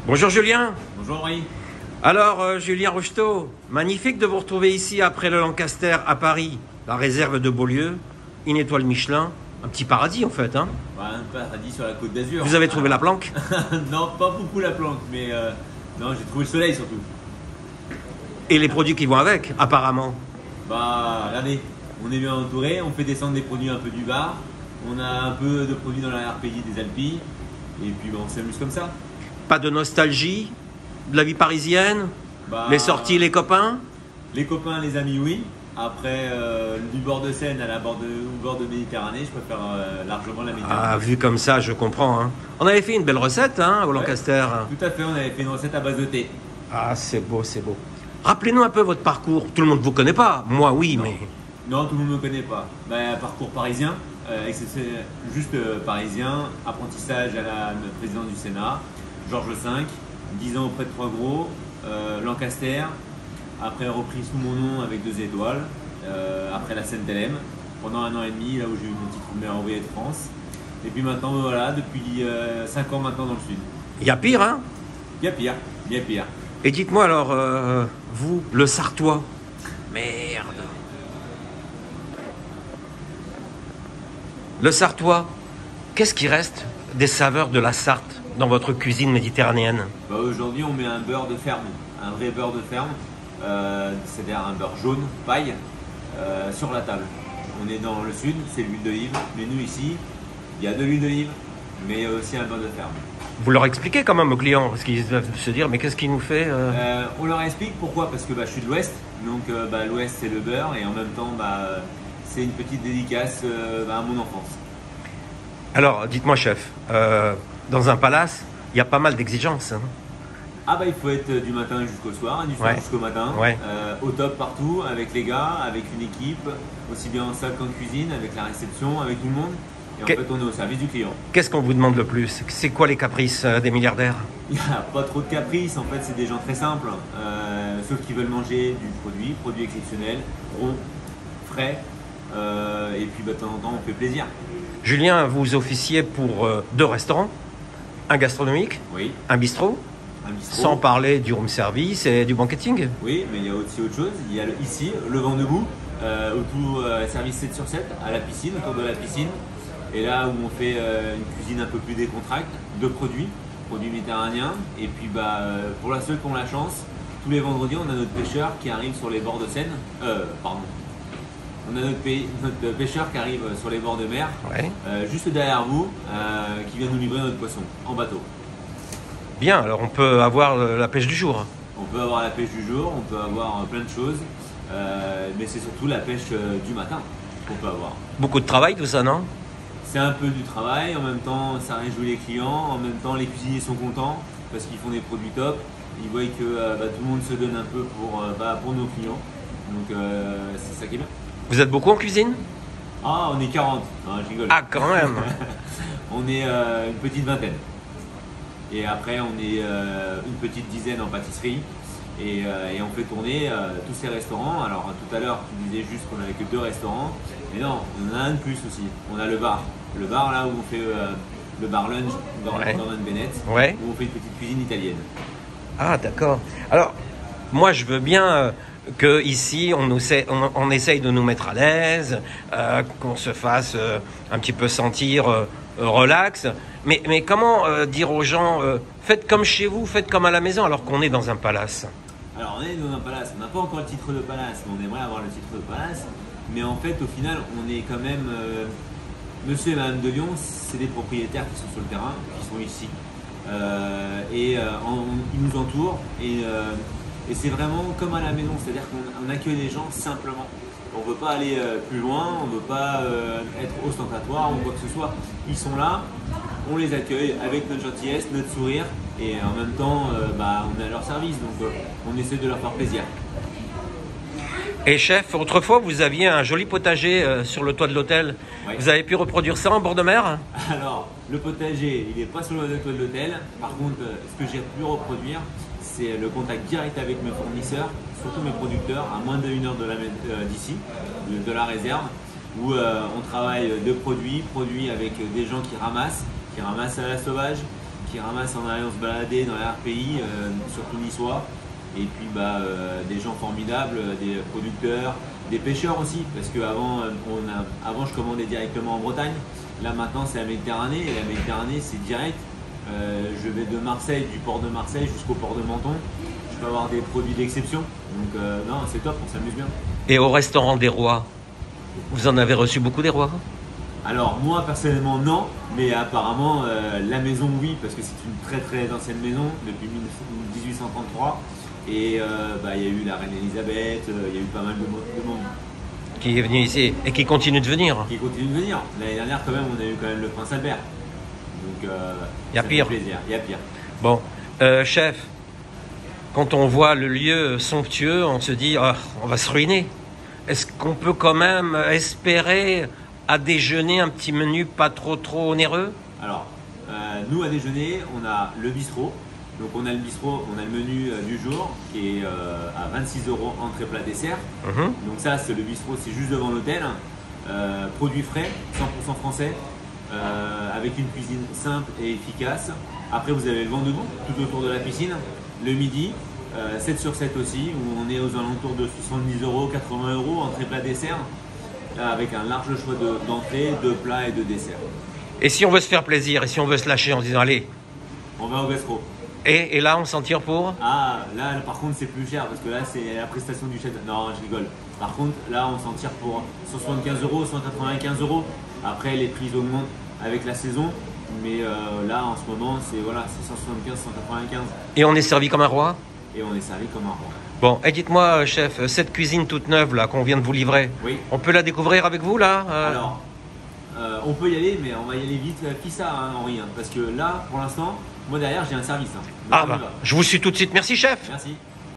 Bonjour Julien. Bonjour Henri. Alors Julien Rocheteau, magnifique de vous retrouver ici après le Lancaster à Paris, la réserve de Beaulieu, une étoile Michelin, un petit paradis en fait. Hein. Un paradis sur la côte d'Azur. Vous avez trouvé la planque? Non, pas beaucoup la planque, mais non, j'ai trouvé le soleil surtout. Et les produits qui vont avec, apparemment. Bah, regardez, on est bien entouré, on fait descendre des produits un peu du bar, on a un peu de produits dans l'arrière-pays des Alpilles, et puis bah, on s'amuse comme ça. Pas de nostalgie de la vie parisienne? Bah, Les sorties, les copains? Les copains, les amis, oui. Après, du bord de Seine au bord de Méditerranée, je préfère largement la Méditerranée. Ah, vu comme ça, je comprends. Hein. On avait fait une belle recette hein, au Lancaster. Tout à fait, on avait fait une recette à base de thé. Ah, c'est beau, c'est beau. Rappelez-nous un peu votre parcours. Tout le monde ne vous connaît pas. Moi, oui, Non. mais... Non, tout le monde ne me connaît pas. Bah, parcours parisien, c'est juste parisien, apprentissage à notre président du Sénat, Georges V, 10 ans auprès de Trois Gros, Lancaster, après repris sous mon nom avec 2 étoiles, après la Sainte-Hélène, pendant 1 an et demi, là où j'ai eu mon titre de meilleur ouvrier de France. Et puis maintenant, voilà, depuis 5 ans maintenant dans le Sud. Il y a pire, hein? Il y a pire, il y a pire. Et dites-moi alors, vous, le Sartois, merde. Le Sartois, qu'est-ce qui reste des saveurs de la Sarthe dans votre cuisine méditerranéenne? Bah, aujourd'hui, on met un beurre de ferme, un vrai beurre de ferme, c'est-à-dire un beurre jaune, paille, sur la table. On est dans le sud, c'est l'huile d'olive, mais nous ici, il y a de l'huile d'olive, mais il y a aussi un beurre de ferme. Vous leur expliquez quand même aux clients, parce qu'ils doivent se dire, mais qu'est-ce qu'il nous fait On leur explique pourquoi, parce que je suis de l'Ouest, donc l'Ouest c'est le beurre, et en même temps c'est une petite dédicace à mon enfance. Alors, dites-moi chef, dans un palace, il y a pas mal d'exigences. Hein. Ah il faut être du matin jusqu'au soir, du soir jusqu'au matin, au top partout, avec les gars, avec une équipe, aussi bien en salle qu'en cuisine, avec la réception, avec tout le monde. Et en fait, on est au service du client. Qu'est-ce qu'on vous demande le plus? C'est quoi les caprices des milliardaires? Il n'y a pas trop de caprices, en fait, c'est des gens très simples. Ceux qui veulent manger du produit exceptionnel, rond, frais, et puis de temps en temps, on fait plaisir. Julien, vous officiez pour 2 restaurants, un gastronomique, oui. Un bistrot, sans parler du room service et du banqueting. Oui, mais il y a aussi autre chose. Il y a ici, le vent debout, autour service 7 sur 7, à la piscine, autour de la piscine. Et là où on fait une cuisine un peu plus décontractée, de produits méditerranéens. Et puis pour la seule qui ont la chance, tous les vendredis on a notre pêcheur qui arrive sur les bords de Seine. On a notre pêcheur qui arrive sur les bords de mer, juste derrière vous, qui vient nous livrer notre poisson en bateau. Bien, alors on peut avoir la pêche du jour. On peut avoir la pêche du jour, on peut avoir plein de choses, mais c'est surtout la pêche du matin qu'on peut avoir. Beaucoup de travail tout ça, non? C'est un peu du travail, en même temps ça réjouit les clients, en même temps les cuisiniers sont contents parce qu'ils font des produits top, ils voient que tout le monde se donne un peu pour nos clients, donc c'est ça qui est bien. Vous êtes beaucoup en cuisine? Ah, on est 40, je rigole. Ah, quand même. On est une petite vingtaine. Et après on est une petite dizaine en pâtisserie et on fait tourner tous ces restaurants. Alors tout à l'heure tu disais juste qu'on n'avait que 2 restaurants, mais non, on en a un de plus aussi. On a le bar là où on fait le bar lunch Gordon Bennett, où on fait une petite cuisine italienne. Ah d'accord. Alors moi je veux bien que ici on essaye de nous mettre à l'aise, qu'on se fasse un petit peu sentir relax. Mais comment dire aux gens, faites comme chez vous, faites comme à la maison, alors qu'on est dans un palace? Alors on est dans un palace, on n'a pas encore le titre de palace, mais on aimerait avoir le titre de palace. Mais en fait, au final, on est quand même... Monsieur et Madame de Lyon, c'est des propriétaires qui sont sur le terrain, qui sont ici. Ils nous entourent et c'est vraiment comme à la maison, c'est-à-dire qu'on accueille les gens simplement. On ne veut pas aller plus loin, on ne veut pas être ostentatoire ou quoi que ce soit. Ils sont là, on les accueille avec notre gentillesse, notre sourire et en même temps, on est à leur service, donc on essaie de leur faire plaisir. Et chef, autrefois vous aviez un joli potager sur le toit de l'hôtel. Vous avez pu reproduire ça en bord de mer? Alors, le potager, il n'est pas sur le toit de l'hôtel. Par contre, ce que j'ai pu reproduire, c'est le contact direct avec mes fournisseurs, surtout mes producteurs, à moins d'1 heure d'ici, de la réserve, où on travaille de produits avec des gens qui ramassent à la sauvage, qui ramassent en allant se balader dans l'arrière-pays, surtout niçois. Et puis des gens formidables, des producteurs, des pêcheurs aussi, parce qu'avant avant je commandais directement en Bretagne. Là maintenant c'est la Méditerranée, et la Méditerranée c'est direct. Je vais de Marseille, du port de Marseille jusqu'au port de Menton. Je peux avoir des produits d'exception. Donc non, c'est top, on s'amuse bien. Et au restaurant des Rois, vous en avez reçu beaucoup des Rois? Alors moi personnellement non, mais apparemment la maison oui, parce que c'est une très très ancienne maison depuis 1833. Et il y a eu la reine Elisabeth, il y a eu pas mal de monde. Qui est venu ici et qui continue de venir. Qui continue de venir. L'année dernière quand même, on a eu quand même le prince Albert. Donc il y a pire. Plaisir. Il y a pire. Bon, chef, quand on voit le lieu somptueux, on se dit oh, on va se ruiner. Est-ce qu'on peut quand même espérer à déjeuner un petit menu pas trop onéreux? Alors, nous à déjeuner, on a le bistrot. Donc on a le bistrot, on a le menu du jour qui est à 26 € entrée plat dessert. Donc ça c'est le bistrot, c'est juste devant l'hôtel. Produits frais, 100% français, avec une cuisine simple et efficace. Après vous avez le vent debout tout autour de la piscine. Le midi, 7 sur 7 aussi, où on est aux alentours de 70 €, 80 € entrée plat dessert, avec un large choix d'entrées, de plats et de desserts. Et si on veut se faire plaisir, et si on veut se lâcher en disant allez, on va au gastro. Et là, on s'en tire pour? Ah, là, par contre, c'est plus cher parce que là, c'est la prestation du chef. Non, je rigole. Par contre, là, on s'en tire pour 175 €, 195 €. Après, les prix augmentent avec la saison. Mais là, en ce moment, c'est 175, 195. Et on est servi comme un roi? Et on est servi comme un roi. Bon, et dites-moi, chef, cette cuisine toute neuve là qu'on vient de vous livrer, oui. On peut la découvrir avec vous là? Alors, on peut y aller, mais on va y aller vite. Qui ça, hein, Henri, hein, parce que là, pour l'instant, moi derrière, j'ai un service. Hein. Ah bah, je vous suis tout de suite. Merci, chef. Merci.